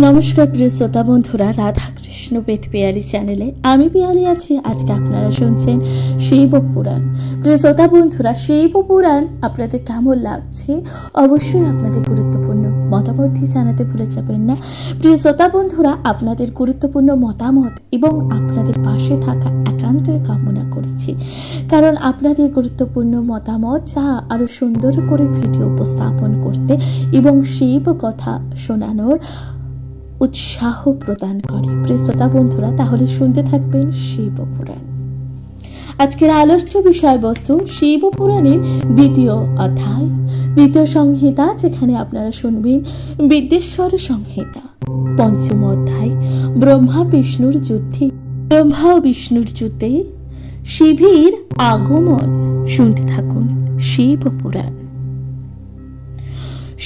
নমস্কার প্রিয় শ্রোতা বন্ধুরা, রাধাকৃষ্ণ বেদ পিয়ালি চ্যানেলে আমি পিয়ালি আছি। আজকে আপনারা শুনছেন শিব পুরাণ। প্রিয় শ্রোতা বন্ধুরা, শিব পুরাণ আপনাদের কেমন লাগছে অবশ্যই আপনাদের গুরুত্বপূর্ণ মতামত দিয়ে জানাতে ভুলে যাবেন না। প্রিয় শ্রোতা বন্ধুরা, আপনাদের গুরুত্বপূর্ণ মতামত এবং আপনাদের পাশে থাকা একান্তই কামনা করছি, কারণ আপনাদের গুরুত্বপূর্ণ মতামত যা আরো সুন্দর করে ভিডিও উপস্থাপন করতে এবং শিব কথা শোনানোর উৎসাহ প্রদান করে। প্রিয় শ্রোতা বন্ধুরা, তাহলে শুনতে থাকবেন শিব পুরাণ। আজকের আলোচ্য বিষয়বস্তু শিব পুরাণের দ্বিতীয় অধ্যায়, দ্বিতীয় সংহিতা, যেখানে আপনারা শুনবেন বিদ্যেশ্বর সংহিতা। পঞ্চম অধ্যায় ব্রহ্মা বিষ্ণুর যুদ্ধে। ব্রহ্মা ও বিষ্ণুর যুদ্ধে শিবের আগমন। শুনতে থাকুন শিব পুরাণ।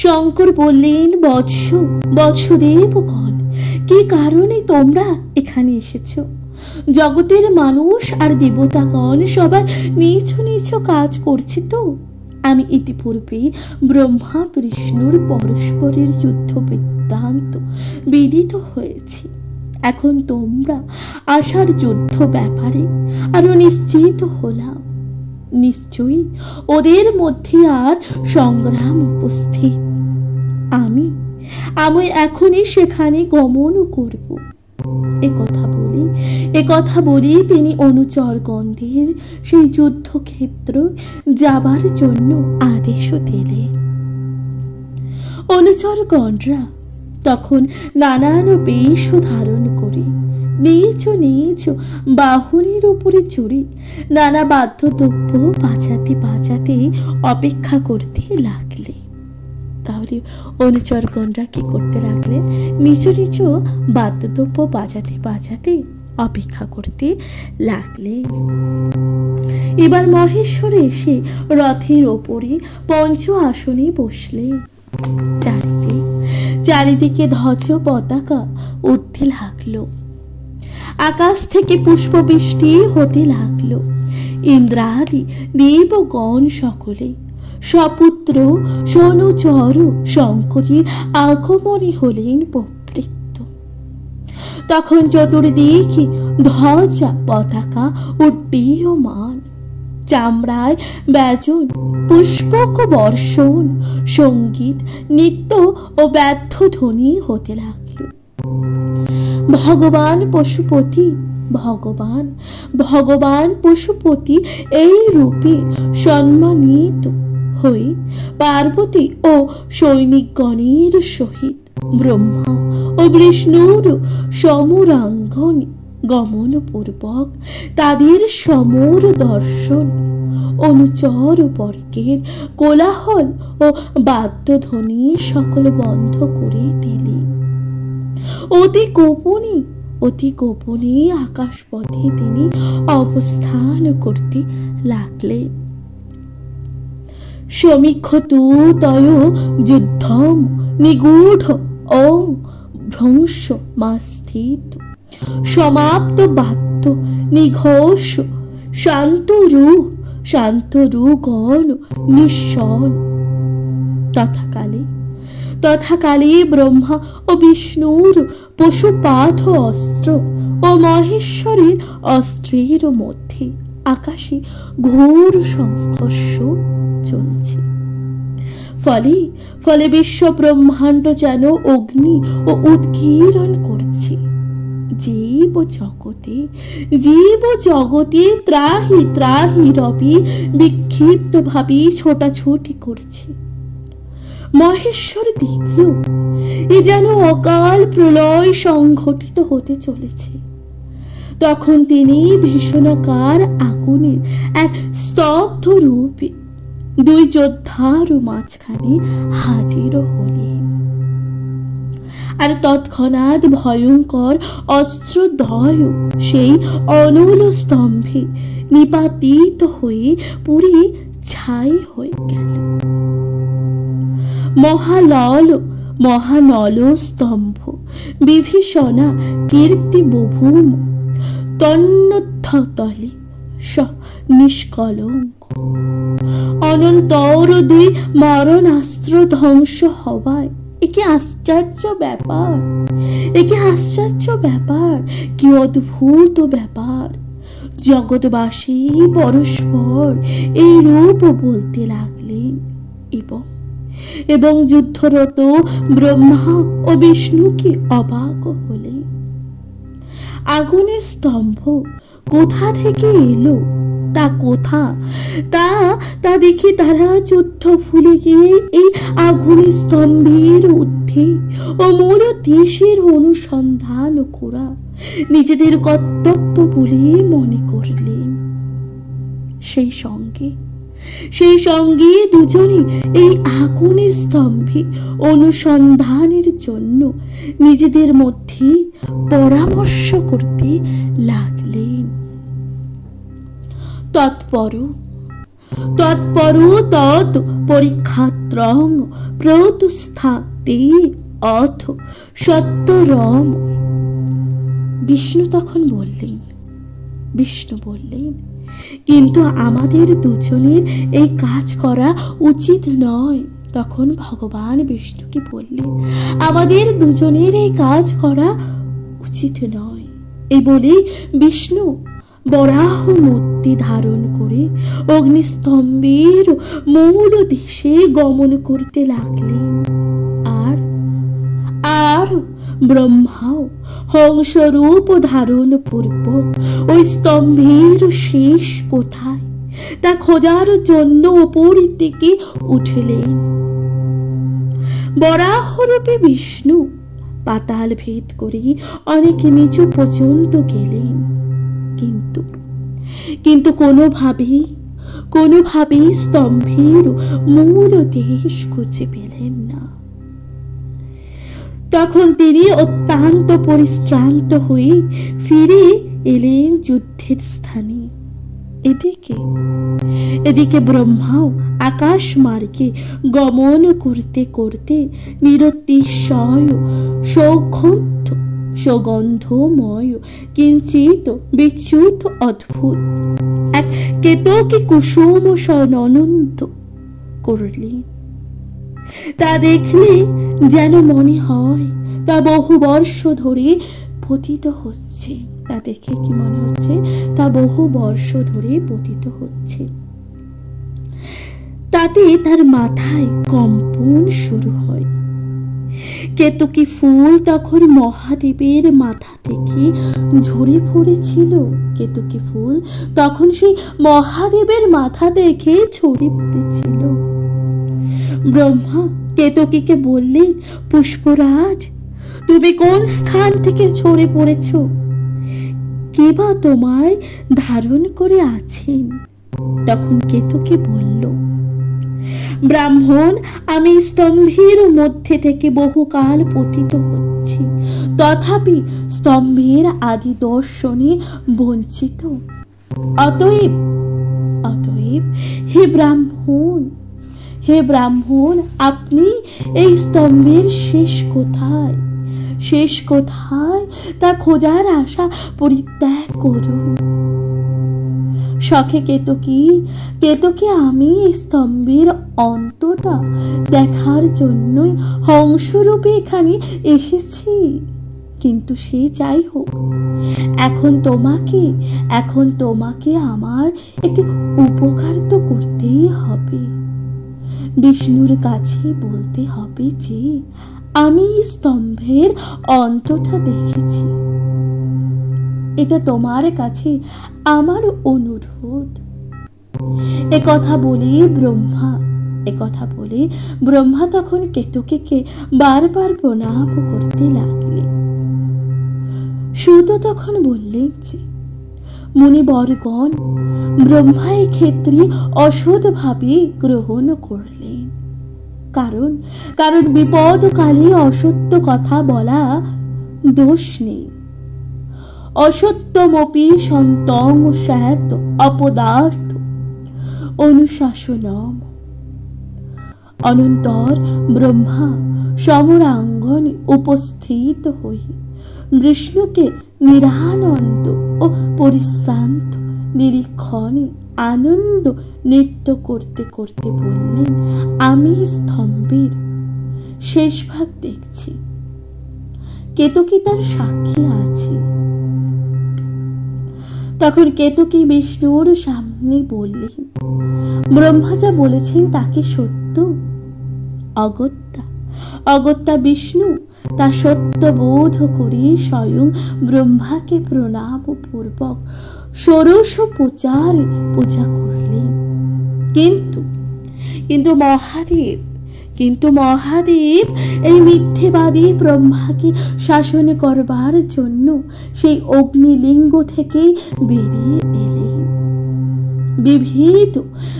শঙ্কর বললেন, বৎসদেবগণ, কি কারণে তোমরা এখানে এসেছো? জগতের মানুষ আর দেবতাগণ সবাই নিজ নিজ কাজ করছে তো। আমি ইতিপূর্বে ব্রহ্মা বিষ্ণুর পরস্পরের যুদ্ধ বৃত্তান্ত বিদিত হয়েছি। এখন তোমরা আশার যুদ্ধ ব্যাপারে আরো নিশ্চিত হলাম। নিশ্চয়ই ওদের মধ্যে আর সংগ্রাম উপস্থিত। আমি এখনই সেখানে গমন করব। কথা বলি তিনি অনুচরগণদের সেই যুদ্ধক্ষেত্র যাবার জন্য আদেশ দিলেন। অনুচরগণরা তখন নানান বেশ ধারণ করে নিজ নিজ বাহনের উপরে চড়ে নানা বাদ্যদ্রব্য বাজাতে অপেক্ষা করতে লাগলে। তাহলে অনুচরগণরা কি করতে লাগলেন? নিজ নিজ বাদ্যদ্রব্য বাজাতে অপেক্ষা করতে লাগলেন। এবার মহেশ্বর এসে রথের ওপরে পঞ্চ আসনে বসলেন। চারিদিকে ধ্বজ পতাকা উঠতে লাগলো। আকাশ থেকে পুষ্পবৃষ্টি হতে লাগলো। ইন্দ্রাদি দেবগণ সকলে সপুত্র সনুচর শঙ্করের আগমনে হলেন প্রবৃত্ত। তখন চতুর্দিকে ধ্বজা পতাকা উড্ডীয়মান, চামড়ায় ব্যজন, পুষ্পক বর্ষণ, সঙ্গীত, নৃত্য ও ব্যর্থধ্বনি হতে লাগলো। ভগবান পশুপতি এই রূপে সম্মানিত হয়ে পার্বতী ও সৈনিকগণের সহিত ব্রহ্মা ও বিষ্ণুর সমরাঙ্গনে গমন পূর্বক তাদের সমর দর্শন, অনুচর বর্গের কোলাহল ও বাদ্যধ্বনি সকল বন্ধ করে দিলেন। অতি গোপনে আকাশপথে তিনি অবস্থান করতে লাগলেন। সমীক্ষতু তয় যুদ্ধম নিগূঢ় ও ভ্রংশমাস্থিত সমাপ্ত বাদ্য নিঘোষ শান্তরুগণ নিঃসন। তথাকালে ব্রহ্মা ও বিষ্ণুর পশুপাথ অস্ত্র ও মহেশ্বরের অস্ত্রের মধ্যে আকাশে ঘোর সংঘর্ষ চলছে। ফলে বিশ্ব ব্রহ্মাণ্ড যেন অগ্নি ও উদ্গীরণ করছে। জীব জগতে ত্রাহি রবি বিক্ষিপ্ত ভাবে ছোটাছুটি করছে। মহেশ্বর দেখল এ যেন অকাল প্রলয় সংঘটিত হতে চলেছে। তখন তিনি ভীষণাকার আগুনের এক স্তব্ধ রূপে দুই যোদ্ধার মাঝখানে হাজির হলেন। আর তৎক্ষণাৎ ভয়ঙ্কর অস্ত্রদ্বয় সেই অনল স্তম্ভে নিপাতিত হয়ে পুড়ে ছাই হয়ে গেল। মহানল স্তম্ভ বিভীষণা কীর্তি বভূম তন্নথতলে নিষ্কলঙ্ক। অনন্তর দুই মারণাস্ত্র ধ্বংস হওয়ায় একে আশ্চর্য ব্যাপার, একে আশ্চর্য ব্যাপার, কি অদ্ভুত ব্যাপার। জগৎবাসী পরস্পর এই রূপ বলতে লাগলেন এবং যুদ্ধরত ব্রহ্মা ও বিষ্ণুকে অবাক হলেন। আগুনের স্তম্ভ কোথা থেকে এলো, তা কোথা তা দেখে তারা যুদ্ধ ভুলে গিয়ে এই আগুনের স্তম্ভের ঊর্ধ্বে ও মূল দেশের অনুসন্ধান করা নিজেদের কর্তব্য বলে মনে করলেন। সেই সঙ্গে দুজনে এই আগুনের স্তম্ভে অনুসন্ধানের জন্য নিজেদের মধ্যে পরামর্শ করতে লাগলেন। তৎপর তৎ পরীক্ষাত্রং প্রতুস্থাতে অথ সত্যরম। বিষ্ণু বললেন, কিন্তু আমাদের দুজনের এই কাজ করা উচিত নয়। তখন ভগবান বিষ্ণুকে বললেন, আমাদের দুজনের এই কাজ করা উচিত নয়। এই বলে বিষ্ণু বরাহ মূর্তি ধারণ করে অগ্নিস্তম্ভের মূল দেশে গমন করতে লাগলেন। আর ব্রহ্মাও হংসরূপ ধারণ পূর্বক ওই স্তম্ভের শেষ কোথায় তা খোঁজার জন্য উপর থেকে উঠলেন। বরাহরূপে বিষ্ণু পাতাল ভেদ করে অনেক নিচু পর্যন্ত গেলেন, কিন্তু কোনোভাবেই স্তম্ভের মূল দেশ খুঁজে পেলেন না। তখন তিনি অত্যন্ত পরিশ্রান্ত হয়ে ফিরে এলেন যুদ্ধের স্থানে। এদিকে ব্রহ্মাও আকাশ মার্গে গমন করতে করতে নিরতিশয় সৌগন্ধময় কিঞ্চিত বিচ্যুত অদ্ভুত এক কেতকী কুসুম সনন্ত করলেন। তা দেখলে যেন মনে হয় তা বহু বর্ষ ধরে পতিত হচ্ছে। তা দেখে কি মনে হচ্ছে? তা বহু বর্ষ ধরে পতিত হচ্ছে। তাতে তার মাথায় কম্পন শুরু হয়। কেতকী ফুল তখন মহাদেবের মাথা থেকে ঝরে পড়েছিল। কেতকী ফুল তখন সেই মহাদেবের মাথা থেকে ঝরে পড়েছিল। ব্রহ্মা কেতকীকে বললেন, পুষ্পরাজ, তুমি কোন স্থান থেকে ঝরে পড়েছ? কে বা তোমায় ধারণ করে আছেন? তখন কেতকী বলল, ব্রাহ্মণ, আমি স্তম্ভের মধ্যে থেকে বহুকাল পতিত হচ্ছি, তথাপি স্তম্ভের আদি দর্শনে বঞ্চিত। অতএব হে ব্রাহ্মণ, আপনি এই স্তম্ভের শেষ কোথায় তা খোঁজার আশা পরিত্যাগ করুন। শখে কেতকী আমি এই স্তম্ভের অন্তটা দেখার জন্যই হংসরূপে এখানে এসেছি। কিন্তু সে যাই হোক, এখন তোমাকে আমার একটি উপকার তো করতেই হবে। বিষ্ণুর কাছে বলতে হবে যে আমি স্তম্ভের অন্তটা দেখেছি। এটা তোমার কাছে আমার অনুরোধ। একথা বলে ব্রহ্মা তখন কেতকীকে বারবার প্রণাম করতে লাগলেন। সুত তখন বললেন যে, মুনিবরগণ, ব্রহ্মা এই ক্ষেত্রে অসৎভাবে গ্রহণ করলেন। কারণ বিপদকালে অসত্য কথা বলা দোষ নেই। অসত্যমপি সন্তং স্যাৎ অপদার্থ অনুশাসনম। অনন্তর ব্রহ্মা সমরাঙ্গনে উপস্থিত হয়ে বিষ্ণুকে নিরানন্দ ও পরিশ্রান্ত নিরীক্ষণে আনন্দ নৃত্য করতে করতে বললেন, আমি স্তম্ভের শেষ ভাগ দেখছি। কেতকী তার সাক্ষী আছে। তখন কেতকী বিষ্ণুর সামনে বললেন, ব্রহ্মা যা বলেছেন তা কি সত্য? অগত্যা বিষ্ণু তা সত্য বোধ করে স্বয়ং ব্রহ্মাকে প্রণাম পূর্বক ষোড়শ প্রচারে পূজা করলেন। কিন্তু মহাদেব এই মিথ্যেবাদী ব্রহ্মাকে শাসন করবার জন্য সেই অগ্নিলিঙ্গ থেকে বেরিয়ে এলেন।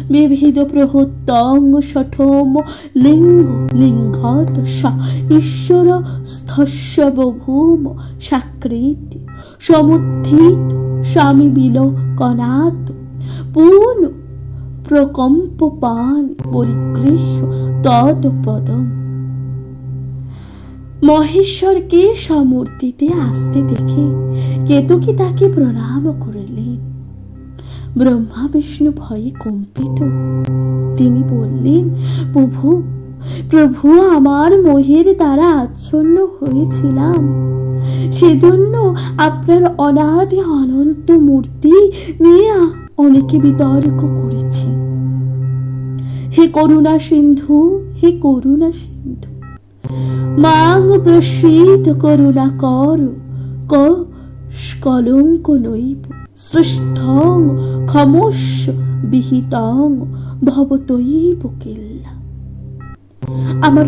বিবিধ প্রহতং শঠম লিঙ্গত ঈশ্বর স্থস্য বভূম সাকৃত সমুত্থিত স্বামী বিলোকনাথ পূর্ণ প্রকম্পপান পরিগৃহ্য তৎপদম। মহেশ্বরকে সমূর্তিতে আসতে দেখে কেতকী তাকে প্রণাম করলেন। ব্রহ্মা বিষ্ণু ভয়ে কম্পিত। তিনি বললেন, প্রভু আমার মোহের দ্বারা আচ্ছন্ন হয়েছিলাম, সেজন্য আপনার অনাদি অনন্ত মূর্তি নিয়ে অনেকে বিতর্ক করেছি। হে করুণা সিন্ধু মাং প্রসীদ করুণা কর কলঙ্ক নৈব সৃষ্টং ক্ষমস্য বিহিতং ভবতৈব কিল্লা। আমার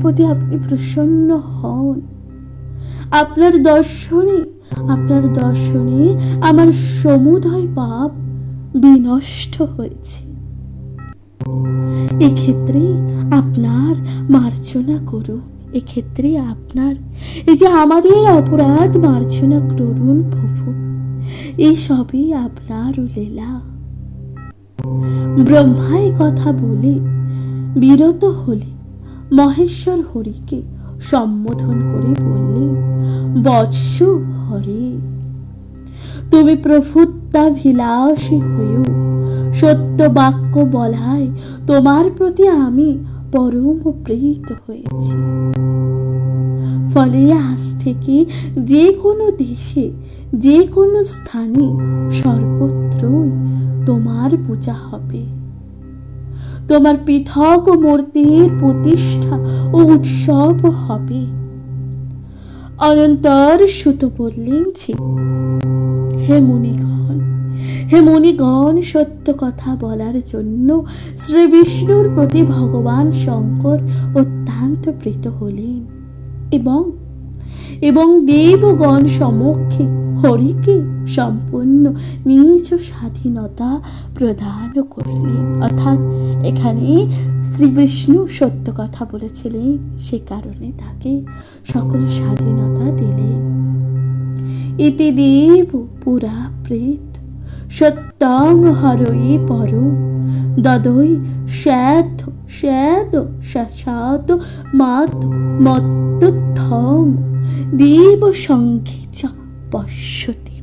প্রতি আপনি প্রসন্ন হন। আপনার দর্শনে আমার সমুদয় পাপ বিনষ্ট হয়েছে। এক্ষেত্রে আপনার মার্জনা করুন। এক্ষেত্রে আপনার এই যে আমাদের অপরাধ মার্জনা করুন প্রভু। এই সবই আপনার লীলা। ব্রহ্মা কথা বলে বিরত হলে মহেশ্বর হরিকে সম্বোধন করে বললেন, বৎস হরে, তুমি প্রভুত্বাভিলাষী হয়েও সত্য বাক্য বলায় তোমার প্রতি আমি পরম প্রীত হয়েছি। ফলে আজ থেকে যে কোনো দেশে যে কোনো স্থানে সর্বত্রই তোমার পূজা হবে। তোমার পৃথক মূর্তির প্রতিষ্ঠা ও উৎসব হবে। অনন্তর সুত বললেন, হে মুনিগণ, সত্য কথা বলার জন্য শ্রী বিষ্ণুর প্রতি ভগবান শঙ্কর অত্যন্ত প্রীত হলেন এবং দেবগণ সমক্ষে হরিকে সম্পূর্ণ নিজ স্বাধীনতা প্রদান করলেন। অর্থাৎ এখানে শ্রী বিষ্ণু সত্য কথা বলেছিলেন, সে কারণে তাকে সকল স্বাধীনতা দিলেন। ইতি দেব পুরা প্রেত সত্যং হরয়ে পরম দদৈ শ্যাদ শাসাদ মত্তথং দেব সংগীচ পশ্যতি।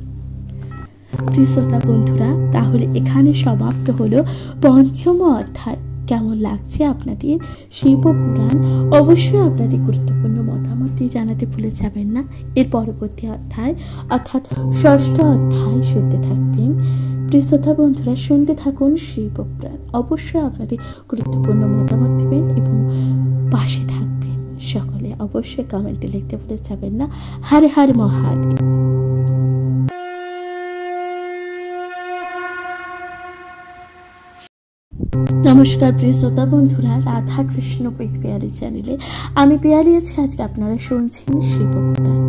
প্রিয় শ্রোতা বন্ধুরা, তাহলে এখানে সমাপ্ত হলো পঞ্চম অধ্যায়। কেমন লাগছে আপনাদের শিবপুরাণ? অবশ্যই আপনাদের গুরুত্বপূর্ণ মতামত জানাতে ভুলে যাবেন না। এর পরবর্তী অধ্যায় অর্থাৎ ষষ্ঠ অধ্যায় শুনতে থাকবেন। প্রিয় শ্রোতা বন্ধুরা, শুনতে থাকুন শিবপুরাণ। অবশ্যই আপনাদের গুরুত্বপূর্ণ মতামত দেবেন এবং পাশে থাকবেন। সকলে অবশ্যই কমেন্টে লিখতে ভুলে যাবেন না। হর হর মহাদেব। নমস্কার প্রিয় শ্রোতা বন্ধুরা, রাধা কৃষ্ণ পিয়ালি চ্যানেলে আমি পিয়ালি আছি। আজকে আপনারা শুনছেন শিবপুরাণ।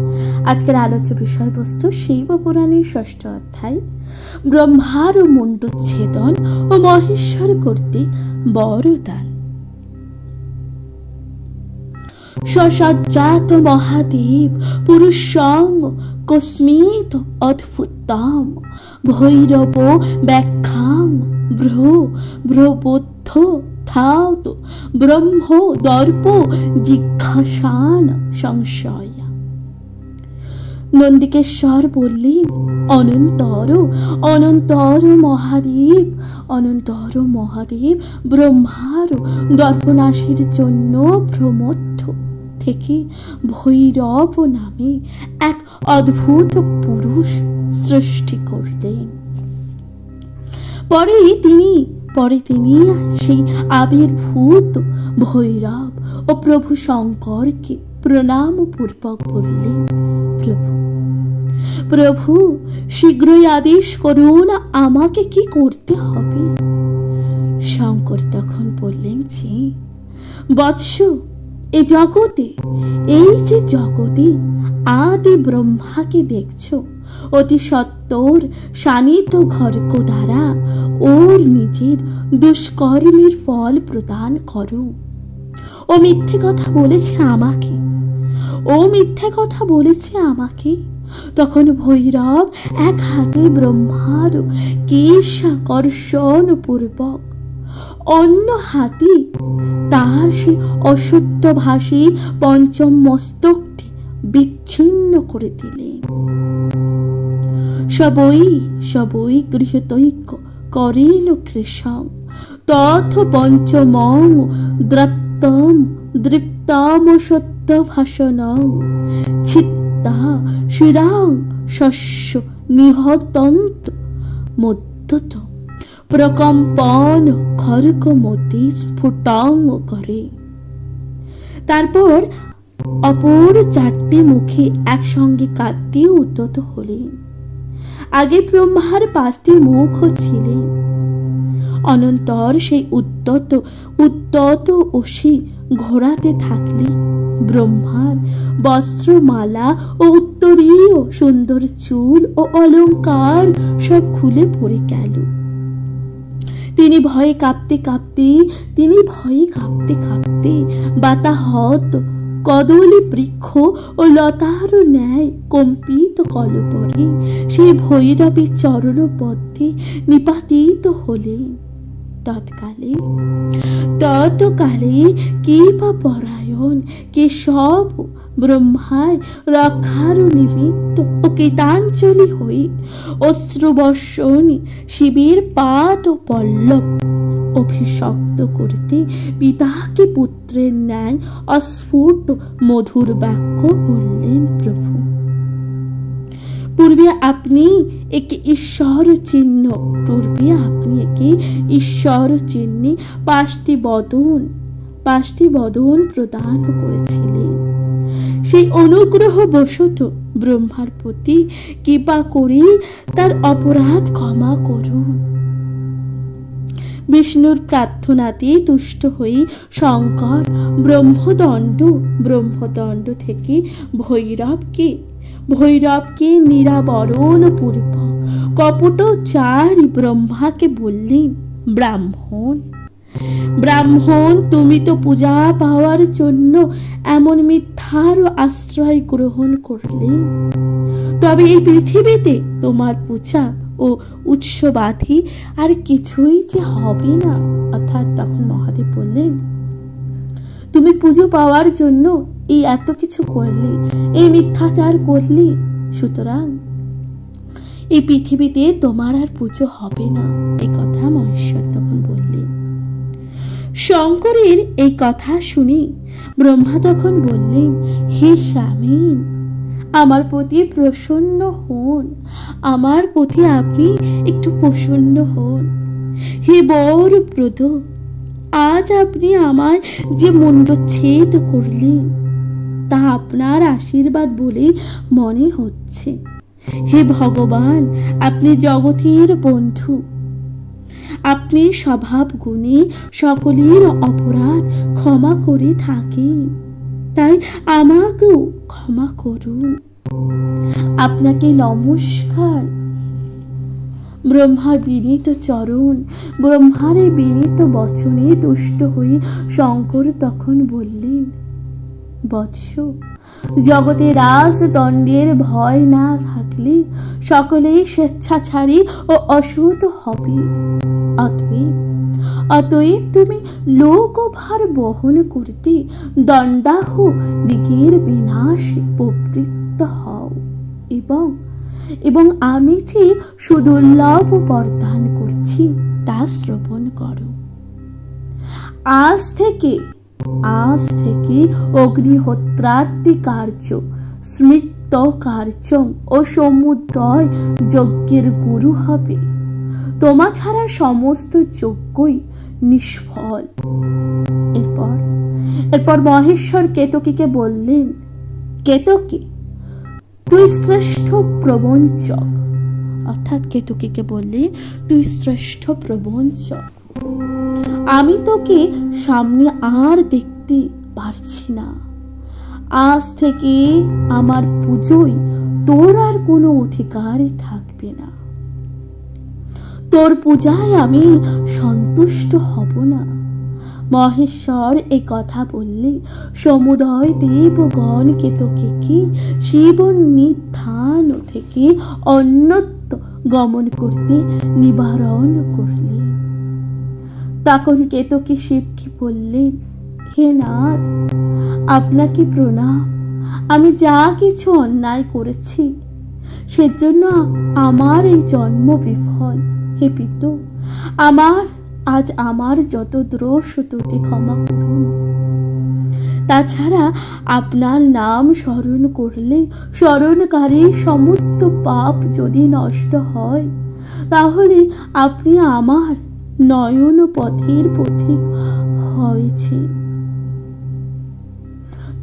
আজকের আলোচ্য বিষয়বস্তু শিবপুরাণের ষষ্ঠ অধ্যায়, ব্রহ্মার মুণ্ডচ্ছেদন ও মহেশ্বর কর্তৃক বরদান। সসজ্জাত মহাদেব পুরুষং কস্মিত অদ্ভুতাম ভৈরব ব্যাখ্যাং ভ্রবোদ্ধ থাত ব্রহ্ম দর্প জিজ্ঞাসান সংশয়। নন্দিকেশ্বর বললেন, অনন্তর অনন্তর মহাদেব, অনন্তর মহাদেব ব্রহ্মার দর্পনাশীর জন্য ভ্রমধ্য থেকে ভৈরব নামে এক অদ্ভুত পুরুষ সৃষ্টি করলেন। পরে তিনি সেই আবির্ভূত ভৈরব ও প্রভু শঙ্করকে প্রণাম পূর্বক বললেন, প্রভু শীঘ্রই আদেশ করুন, আমাকে কি করতে হবে? শঙ্কর তখন বললেন যে, বৎস, এই যে জগতে আদি ব্রহ্মাকে দেখছো, অতি সত্বর শানিত ঘর্ক দ্বারা ওর নিজের দুষ্কর্মের ফল প্রদান করো। ও মিথ্যে কথা বলেছে আমাকে। তখন ভৈরব এক হাতে ব্রহ্মার কেশাকর্ষণ পূর্বক অন্য হাতে তার সেই অশুদ্ধভাষী পঞ্চম মস্তকটি বিচ্ছিন্ন করে দিলেন। সবই গৃহতৈক্য করেন কৃষং তথ পঞ্চমং দৃপ্তম সত্য ভাষণং চিত্তা শিরাং শস্য নিহতন্ত মধ্যত প্রকম্পন খর্গমতি স্ফুটং করে। তারপর অপর চারটি মুখে একসঙ্গে কাঁদতে উদ্যত হলেন। আগে ব্রহ্মার 5টি মুখ ছিলেন। অনন্তর সেই উদ্যত অসি ঘোরাতে থাকলে ব্রহ্মার বস্ত্রমালা ও উত্তরীয় সুন্দর চুল ও অলঙ্কার সব খুলে পড়ে গেল। তিনি ভয়ে কাঁপতে কাঁপতে বাতাহত কদলী বৃক্ষ ও লতার ন্যায় কম্পিত কলপরে সেই ভৈরবের চরণ পদ্মে নিপাতিত হলেন। তৎকালে কে বা পরায়ণ কে সব ব্রহ্মায় রক্ষার নিমিত্ত ও কৃতাঞ্জলি হয়ে অশ্রুবর্ষণী শিবের পাদ ও পল্লব অভিষক্ত করতে পিতাকে পুত্রের ন্যায় অস্ফুট মধুর বাক্য বললেন। প্রভু, পূর্বে আপনি একে ঈশ্বর চিহ্নে 5টি বদন প্রদান করেছিলেন। সেই অনুগ্রহ বশত ব্রহ্মার প্রতি কৃপা করে তার অপরাধ ক্ষমা করুন। বিষ্ণুর প্রার্থনাতে তুষ্ট হয়ে শঙ্কর ব্রহ্মদণ্ড থেকে ভৈরবকে নিরাবরণ পূর্বক কপটচারী ব্রহ্মাকে বললেন, ব্রাহ্মণ, তুমি তো পূজা পাওয়ার জন্য এমন মিথ্যার আশ্রয় গ্রহণ করলে, তবে এই পৃথিবীতে তোমার পূজা ও উৎসবাধি আর কিছুই যে হবে না। অর্থাৎ তখন মহাদেব বললেন, তুমি পুজো পাওয়ার জন্য এই এত কিছু করলে, এই মিথ্যাচার করলে, সুতরাং এই পৃথিবীতে তোমার আর পুজো হবে না। এই কথা মহেশ্বর তখন বললেন। শঙ্করের এই কথা শুনে ব্রহ্মা তখন বললেন, হে স্বামীন, আমার প্রতি প্রসন্ন হন, আমার প্রতি আপনি একটু প্রসন্ন হন। হে বরপ্রদ, আজ আপনি আমার যে মুণ্ডচ্ছেদ করলেন তা আপনার আশীর্বাদ বলে মনে হচ্ছে। হে ভগবান, আপনি জগতের বন্ধু, আপনি স্বভাব গুণে সকলের অপরাধ ক্ষমা করে থাকেন, তাই আমাকেও ক্ষমা করুন। আপনাকে নমস্কার। ব্রহ্মার বিনীত চরণ, ব্রহ্মার এই বিনীত বচনে তুষ্ট হয়ে শঙ্কর তখন বললেন, বৎস, জগতে রাজদণ্ডের ভয় না থাকলে সকলেই স্বেচ্ছাচারী ও অসূত হবে। অতএব তুমি লোকভার বহন করতে দণ্ডাহ দিকের বিনাশে প্রবৃত্ত হও। এবং এবং আমি যে সুদুর্লভ বরদান করছি তা শ্রবণ করো। আজ থেকে অগ্নিহোত্রাদি কার্য, স্মৃত কার্য ও সমুদয় যজ্ঞের গুরু হবে। তোমা ছাড়া সমস্ত যজ্ঞই নিষ্ফল। এরপর মহেশ্বর কেতকীকে বললেন, কেতকী, তুই শ্রেষ্ঠ প্রবঞ্চক। অর্থাৎ কেতকীকে বললেন, তুই শ্রেষ্ঠ প্রবঞ্চক। আমি তোকে সামনে আর দেখতে পারছি না। আজ থেকে আমার পুজোয় তোর আর কোনো অধিকারই থাকবে না। তোর পূজায় আমি সন্তুষ্ট হব না। মহেশ্বর এ কথা বললে সমুদয় দেবগণ কেতকীকে শিব নিধান থেকে অন্যত্র গমন করতে নিবারণ করলেন। তখন কেতকী শিবকে বললেন, হে নাথ, আপনাকে প্রণাম। আমি যা কিছু অন্যায় করেছি সেজন্য আমার এই জন্ম বিফল। হে পিতু, আজ আমার যত দোষ ত্রুটি ক্ষমা করুন। তাছাড়া আপনার নাম স্মরণ করলে স্মরণকারী সমস্ত পাপ যদি নষ্ট হয়, তাহলে আপনি আমার নয়ন পথের পথিক হয়েছে।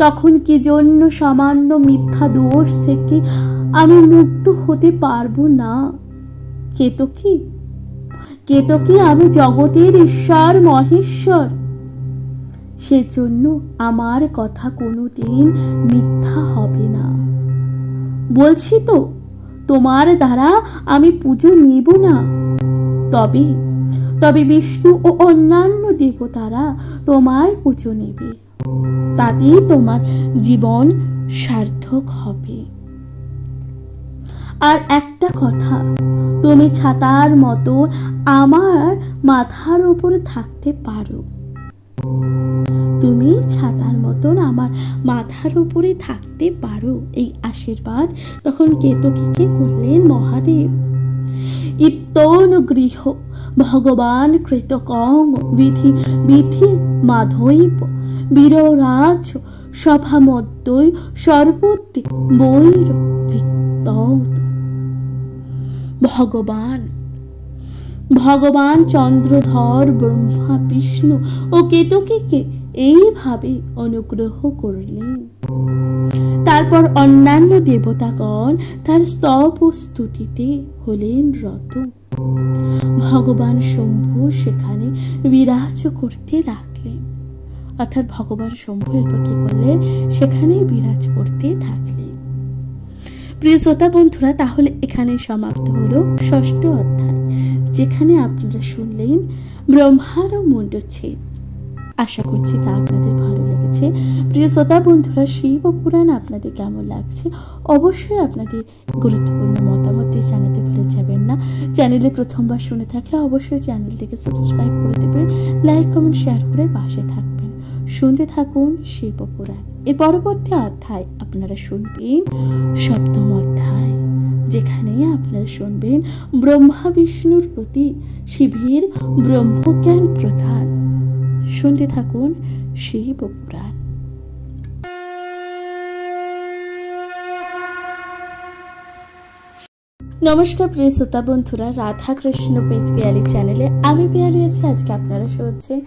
তখন কি জন্য সামান্য মিথ্যা দোষ থেকে আমি মুক্ত হতে পারবো না? কেতকী, আমি জগতের ঈশ্বর মহেশ্বর। সেজন্য আমার কথা কোনোদিন মিথ্যা হবে না। বলছি তো, তোমার দ্বারা আমি পুজো নেব না। তবে বিষ্ণু ও অন্যান্য দেবতারা তোমায় পুজো নেবে। তাতেই তোমার জীবন সার্থক হবে। আর একটা কথা, তুমি ছাতার মতো আমার মাথার উপর থাকতে পারো। তুমি ছাতার মতন আমার মাথার উপরে থাকতে পারো। এই আশীর্বাদ তখন কেতকীকে করলেন মহাদেব। ইত্যনুগৃহ ভগবান কৃতকং বিধি মাধৈব বীররাজ সভামধ্যই সর্বত্র বৈর বিক্তৌত। ভগবান চন্দ্রধর ব্রহ্মা বিষ্ণু ও কেতকীকে এইভাবে অনুগ্রহ করলেন। তারপর অন্যান্য দেবতাগণ তার স্তব ও স্তুতিতে হলেন রত। ভগবান শম্ভু সেখানে বিরাজ করতে লাগলেন। অর্থাৎ ভগবান শম্ভু এরপর কি করলেন? সেখানেই বিরাজ করতে থাকলেন। প্রিয় শ্রোতা বন্ধুরা, তাহলে এখানে সমাপ্ত হলো ৬ষ্ঠ অধ্যায়, যেখানে আপনারা শুনলেন ব্রহ্মার মুণ্ডচ্ছেদ। আশা করছি তা আপনাদের ভালো লেগেছে। প্রিয় শ্রোতা বন্ধুরা, শিব পুরাণ আপনাদের কেমন লাগছে অবশ্যই আপনাদের গুরুত্বপূর্ণ মতামত দিয়ে জানাতে ভুলে যাবেন না। চ্যানেলে প্রথমবার শুনে থাকলে অবশ্যই চ্যানেলটিকে সাবস্ক্রাইব করে দেবেন, লাইক কমেন্ট শেয়ার করে পাশে থাকবেন। শুনতে থাকুন শিব পুরাণ। এর পরবর্তী অধ্যায় আপনারা শুনবেন ৭ম অধ্যায়, যেখানে আপনারা শুনবেন ব্রহ্মা বিষ্ণুর প্রতি শিবের ব্রহ্মজ্ঞান প্রদান। শুনতে থাকুন শিব পুরাণ। নমস্কার প্রিয় শ্রোতা বন্ধুরা, রাধা কৃষ্ণ পেজ পিয়ালি চ্যানেলে আমি পিয়ালি আছি। আজকে আপনারা শুনছেন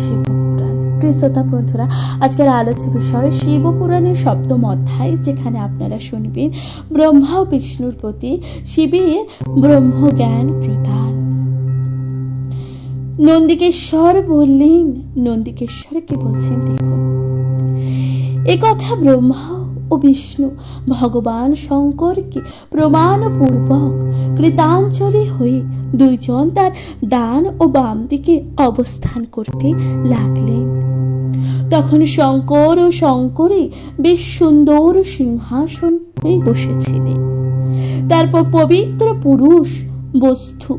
শিব পুরাণ। প্রিয় শ্রোতা বন্ধুরা, আজকের আলোচ্য বিষয় শিব পুরাণের ৭ম অধ্যায়, যেখানে আপনারা শুনবেন ব্রহ্মা ও বিষ্ণুর প্রতি শিবের ব্রহ্মজ্ঞান প্রদান। নন্দিকেশ্বর বললেন, নন্দিকেশ্বরকে বলছেন, দেখুন, এ কথা ব্রহ্মা ও বিষ্ণু ভগবান শঙ্করকে প্রমাণপূর্বক কৃতাঞ্জলি হয়ে দুইজন তার ডান ও বাম দিকে অবস্থান করতে লাগলেন। তখন শঙ্কর ও শঙ্করী বেশ সুন্দর সিংহাসন বসেছিলেন। তারপর পবিত্র পুরুষ বস্তু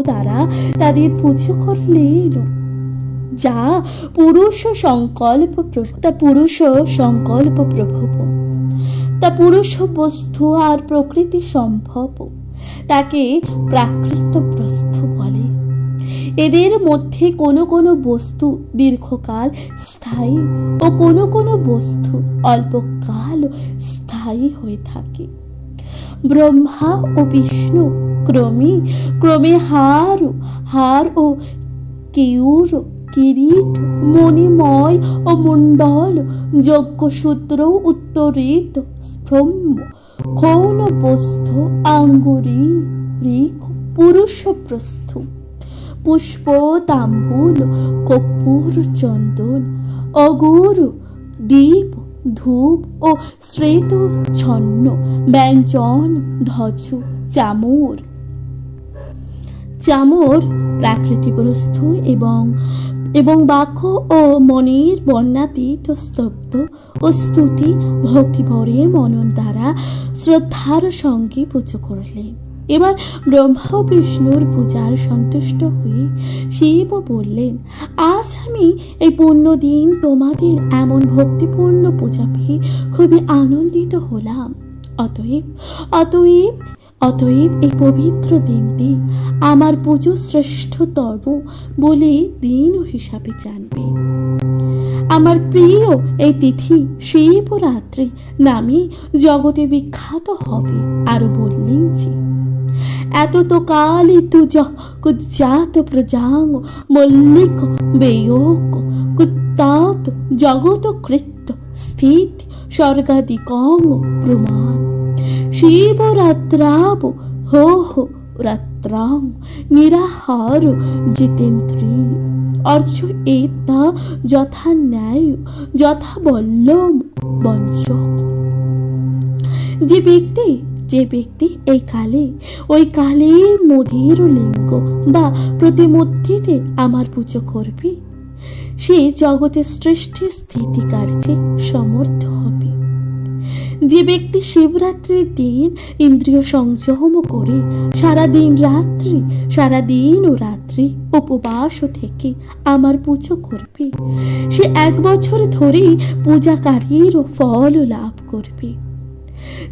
দ্বারা তাদের পুজো করলেন। যা পুরুষ সংকল্প প্রভব। তা পুরুষ বস্তু আর প্রকৃতি সম্ভব, তাকে প্রাকৃত বস্তু বলে। এদের মধ্যে কোনো কোনো বস্তু দীর্ঘকাল স্থায়ী ও কোনো কোনো বস্তু অল্পকাল স্থায়ী হয়ে থাকে। ব্রহ্মা ও বিষ্ণু ক্রমে ক্রমে হার ও কেউর, কিরীট, মণিময় ও মণ্ডল, যজ্ঞসূত্র, উত্তরিত, ব্রহ্ম, ক্ষৌণ বস্তু, আঙ্গুরি, ঋক, পুরুষ প্রস্থ, পুষ্প, তাম্বুল, কর্পূর, চন্দন, অগুর, দীপ, ধূপ ও শ্রেত ছন্ন, ব্যঞ্জন, ধ্বজ, চামর প্রাকৃতিক বস্তু এবং বাক্য ও মনের বর্ণাতীত স্তব্ধ ও স্তুতি ভক্তি ভরে মনন দ্বারা শ্রদ্ধার সঙ্গে পুজো করলেন। এবার ব্রহ্মা বিষ্ণুর পূজার সন্তুষ্ট হয়ে শিব বললেন, আজ আমি এই পুণ্য দিন তোমাদের এমন ভক্তিপূর্ণ পূজা পেয়ে খুবই আনন্দিত হলাম। অতএব এই পবিত্র দিনটি আমার পুজো শ্রেষ্ঠতম বলে দিন হিসাবে জানবে। আমার প্রিয় এই তিথি শিবরাত্রি নামে জগতে বিখ্যাত হবে। আরো বললেন যে, এত তো কালে তু কুজ্জাত প্রজাং মল্লিক বেয়োগ কুত্তাত জগত কৃত্য স্থিত স্বর্গাদিকং প্রমাণ শিবরাত্রাব হো রাত্রাং নিরাহার জিতেন্দ্রী অর্চ এতা যথা ন্যায় যথা বল্লম বঞ্চক। যে ব্যক্তি ওই কালের মধুর লিঙ্গ বা প্রতিমূর্তিতে আমার পুজো করবে, সে জগতের সৃষ্টি স্থিতি কার্যে সমর্থ হবে। যে ব্যক্তি শিবরাত্রির দিন ইন্দ্রিয় সংযম করে সারাদিন ও রাত্রি উপবাস থেকে আমার পুজো করবে, সে 1 বছর ধরে পূজাকারীর ফল লাভ করবে।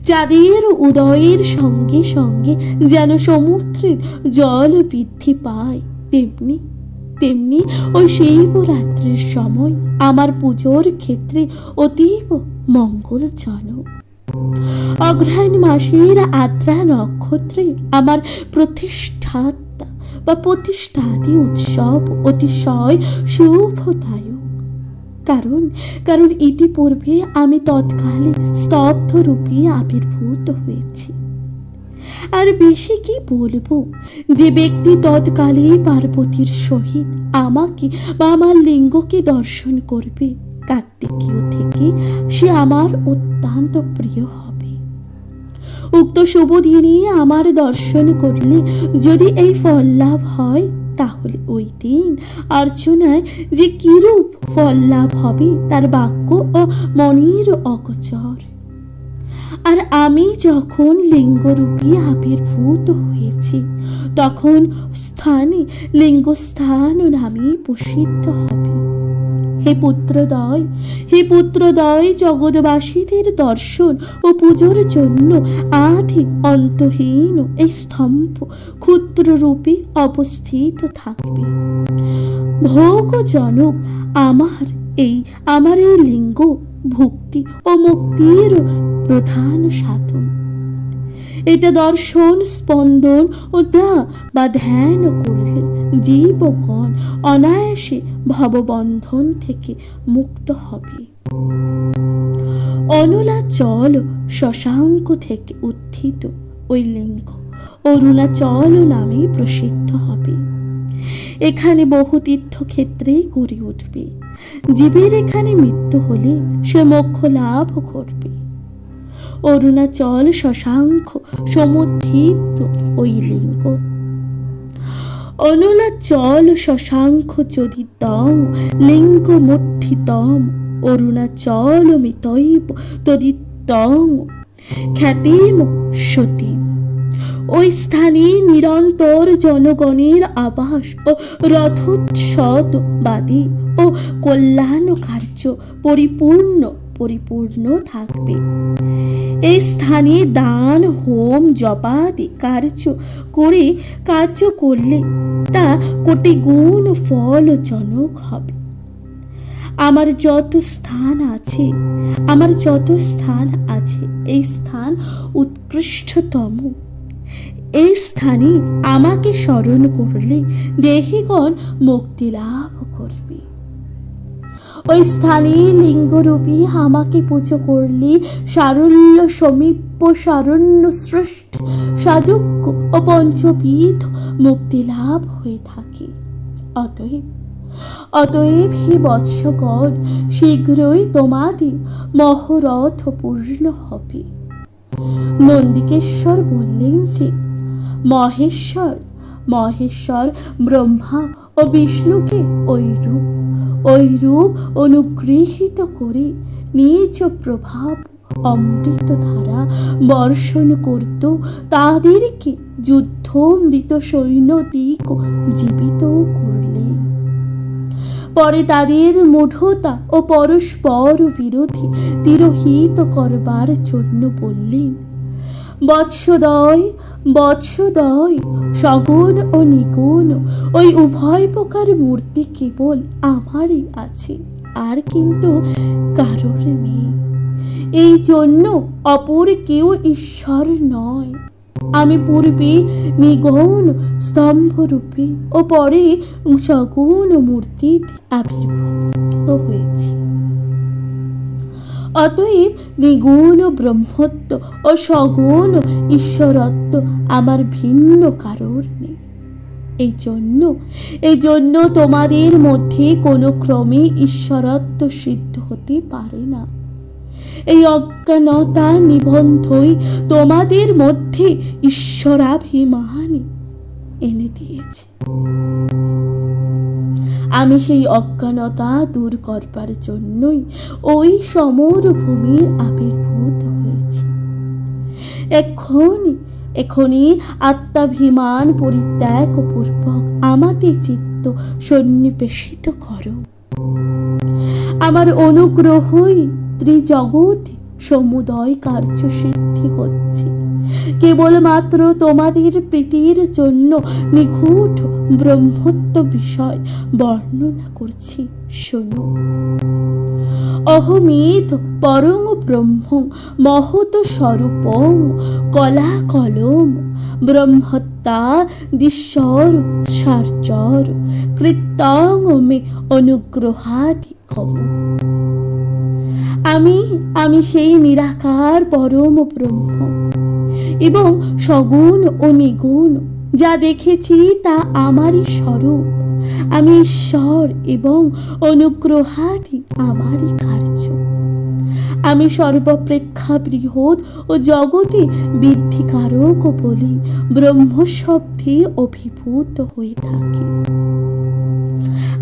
যাদের উদয়ের সঙ্গে সঙ্গে যেন সমুদ্রের জল বৃদ্ধি পায়, তেমনি ওই শিবরাত্রির সময় আমার পুজোর ক্ষেত্রে অতীব মঙ্গলজনক। অগ্রহায়ণ মাসের আদ্রা নক্ষত্রে আমার প্রতিষ্ঠাতি উৎসব অতিশয় শুভদায়ক। কারণ ইতিপূর্বে আমি তৎকালে স্তব্ধ রূপে আবির্ভূত হয়েছি। আর বেশি কি বলবো, যে ব্যক্তি তৎকালে পার্বতীর সহিত আমাকে বা আমার লিঙ্গকে দর্শন করবে, কার্তিকীয় থেকে সে আমার অত্যন্ত প্রিয় হবে। উক্ত শুভ দিনে আমার দর্শন করলে যদি এই ফল লাভ হয়, তাহলে ওই দিন অর্চনায় যে কিরূপ ফল লাভ হবে তার বাক্য ও মনের অগোচর। আর আমি যখন লিঙ্গরূপী আবির্ভূত হয়েছি, তখন স্থানে লিঙ্গস্থান নামে প্রসিদ্ধ হবে। হে পুত্রদয়, জগৎবাসীদের দর্শন ও পুজোর জন্য আদি অন্তহীন এই স্তম্ভ ক্ষুদ্র রূপে অবস্থিত থাকবে। ভোগজনক আমার এই লিঙ্গ ভক্তি ও মুক্তির প্রধান সাধন। এটা দর্শন, স্পন্দন ও বা ধ্যান করলে জীবগণ অনায়াসে ভববন্ধন থেকে মুক্ত হবে। অনলাচল শশাঙ্ক থেকে উত্থিত ওই লিঙ্গ অরুণাচল নামে প্রসিদ্ধ হবে। এখানে বহু তীর্থক্ষেত্রে গড়ে উঠবে। জীবের এখানে মৃত্যু হলে সে মোক্ষ লাভ করবে। অরুণাচল শশাঙ্ক সমুত্থিত ওই লিঙ্গ। অনলাচল শশাঙ্ক যদি তং লিঙ্গ মুঠিতম অরুণাচল মিতৈব তদিতং খ্যাতিম সতী। ওই স্থানে নিরন্তর জনগণের আবাস ও রথোৎসব বাদী ও কল্যাণ কার্য পরিপূর্ণ পরিপূর্ণ থাকবে। এই স্থানে দান, হোম, জপাদি কার্য করলে তা কোটি গুণ ফলজনক হবে। আমার যত স্থান আছে এই স্থান উৎকৃষ্টতম। এই স্থানে আমাকে স্মরণ করলে দেহিগণ মুক্তি লাভ করবে। ওই স্থানে লিঙ্গরূপী আমাকে পুজো করলে সারল্য সমীপ্য সারণ্য সৃষ্টি সাযোগ্য ও পঞ্চবিধ মুক্তি লাভ হয়ে থাকে। অতএব হে বৎসগণ, শীঘ্রই তোমাদের মহরথ পূর্ণ হবে। নন্দিকেশ্বর বললেন যে মহেশ্বর ব্রহ্মা ও বিষ্ণুকে ওই রূপ অনুগৃহীত করে নিজ প্রভাব অমৃত ধারা বর্ষণ করত, তাদেরকে যুদ্ধ মৃত সৈন্যদিক জীবিত করলেন। পরে তাদের মূঢ়তা ও পরস্পর বিরোধী তিরোহিত করবার জন্য বললেন, বৎসদয় সগুণ ও নিগুণ ওই উভয় প্রকার মূর্তি কেবল আমারই আছে, আর কিন্তু কারোর নেই। এই জন্য অপর কেউ ঈশ্বর নয়। আমি পূর্বে নিগুণ স্তম্ভরূপে ও পরে সগুণ মূর্তিতে আবির্ভূত হয়েছি। অতএব নিগুণ ব্রহ্মত্ব ও সগুণ ঈশ্বরত্ব আমার ভিন্ন কারোর নেই। এই জন্য তোমাদের মধ্যে কোনো ক্রমে ঈশ্বরত্ব সিদ্ধ হতে পারে না। এই অজ্ঞানতা নিবন্ধই তোমাদের মধ্যে ঈশ্বরাভিমান এনে দিয়েছে। আমি সেই অজ্ঞানতা দূর করবার জন্যই ওই সমরভূমির আবির্ভূত হয়েছি। এখনই আত্মাভিমান পরিত্যাগ পূর্বক আমাতে চিত্ত সন্নিবেশিত করো। আমার অনুগ্রহই ত্রিজগতে সমুদয় কার্য সিদ্ধি হচ্ছে। কেবলমাত্র তোমাদের প্রীতির জন্য নিগূঢ় ব্রহ্মত্ব বিষয় বর্ণনা করছি, শোনো। অহমেধ পরং ব্রহ্মং মহৎ স্বরূপং কলা কলম ব্রহ্মত্তা দিশ্বর সার্চর কৃতং মে অনুগ্রহাদি কম। আমি সেই নিরাকার পরম ব্রহ্ম এবং সগুণ ও নিগুণ, যা দেখেছি তা আমারই স্বরূপ। আমি ঈশ্বর এবং অনুগ্রহাদি আমারই কার্য। আমি সর্বপ্রেক্ষা বৃহৎ ও জগতে বৃদ্ধিকারক বলে ব্রহ্মশব্দে অভিভূত হয়ে থাকি।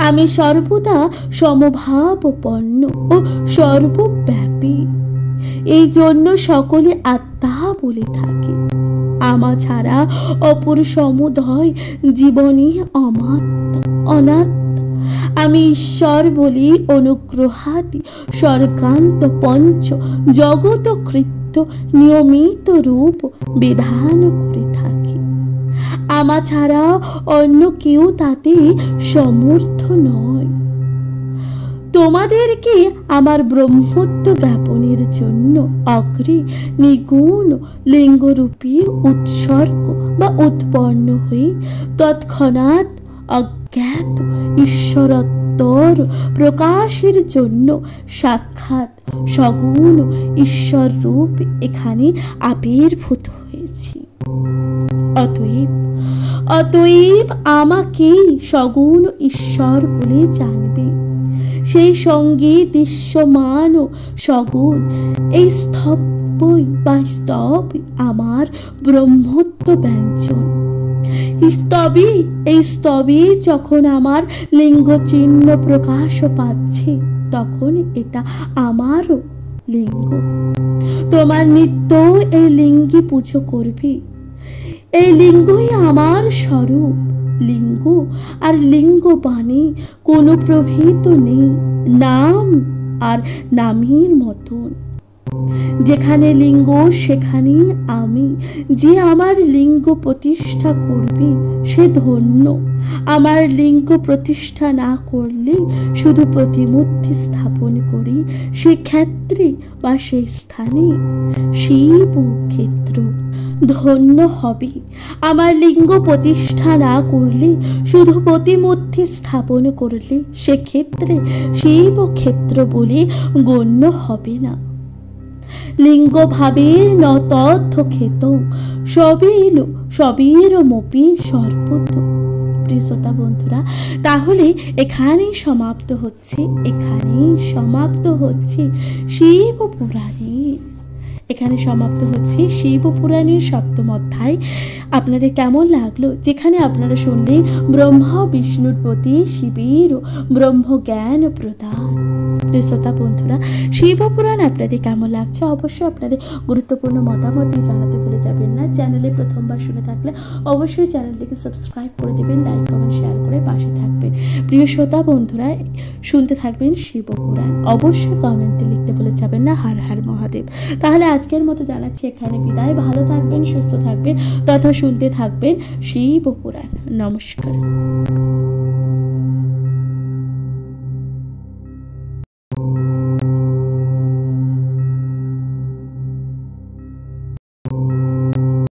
আমি সর্বদা সমভাবপন্ন ও সর্বব্যাপী। এই জন্য সকলে আত্মা বলে থাকে। আমা ছাড়া অপর সমুদয় জীবনী অনাত্মা। আমি ঈশ্বর বলি অনুগ্রহাদি স্বর্গান্ত পঞ্চ জগত কৃত্য নিয়মিত রূপ বিধান করে থাকি। আমা ছাড়া অন্য কেউ তাতে সমর্থ নয়। তোমাদেরকে আমার ব্রহ্মত্ব জ্ঞাপনের জন্য অগ্রে নিগুণ লিঙ্গরূপী উৎসর্গ বা উৎপন্ন হয়ে তৎক্ষণাৎ অজ্ঞাত ঈশ্বরত্বর প্রকাশের জন্য সাক্ষাৎ সগুণ ঈশ্বর রূপ এখানে আবির্ভূত হয়েছি। অতএব আমাকেই সগুণ ঈশ্বর বলে জানবে। সেই সঙ্গে দৃশ্যমান সগুণ এই স্তব আমার ব্রহ্মত্ব ব্যঞ্জন। এই স্তবে যখন আমার লিঙ্গ চিহ্ন প্রকাশ পাচ্ছে, তখন এটা আমারও লিঙ্গ। তোমার নিত্য এই লিঙ্গে পুজো করবে। এই লিঙ্গই আমার স্বরূপ। লিঙ্গ আর লিঙ্গ বাণী কোনো প্রভেদ নেই, নাম আর নামের মতন। যেখানে লিঙ্গ সেখানেই আমি, যে আমার লিঙ্গ প্রতিষ্ঠা করবে সে ধন্য। আমার লিঙ্গ প্রতিষ্ঠা না করলে শুধু প্রতিমূর্তি স্থাপন করি সে ক্ষেত্রে বা সেই স্থানে শিব ক্ষেত্র ধন্য হবে। আমার লিঙ্গ প্রতিষ্ঠা না করলে শুধু প্রতিমূর্তি স্থাপন করলে সেক্ষেত্রে শিব ক্ষেত্র বলে গণ্য হবে না। লিঙ্গ ভাবের ন তথ্য খেত সবের মপি সর্বত। প্রিয় শ্রোতা বন্ধুরা, তাহলে এখানেই সমাপ্ত হচ্ছে শিব পুরাণের শিব পুরাণের সপ্তম অধ্যায়। আপনাদের কেমন লাগলো? যেখানে আপনারা শুনলেন ব্রহ্মা বিষ্ণুর প্রতি শিবের ব্রহ্ম জ্ঞান প্রদান। শ্রোতা বন্ধুরা, শিব পুরাণ আপনাদের কেমন লাগছে অবশ্যই আপনাদের গুরুত্বপূর্ণ মতামত জানাতে ভুলে যাবেন না। চ্যানেলে প্রথমবার শুনে থাকলে অবশ্যই চ্যানেলটিকে সাবস্ক্রাইব করে দেবেন, লাইক কমেন্ট শেয়ার করে পাশে থাকবেন। প্রিয় শ্রোতা বন্ধুরা, শুনতে থাকবেন শিব পুরাণ। অবশ্যই কমেন্টে লিখতে ভুলে যাবেন না হর হর মহাদেব। তাহলে আজকের মতো জানাচ্ছি এখানে বিদায়। ভালো থাকবেন, সুস্থ থাকবেন তথা শুনতে থাকবেন শিব পুরাণ। নমস্কার।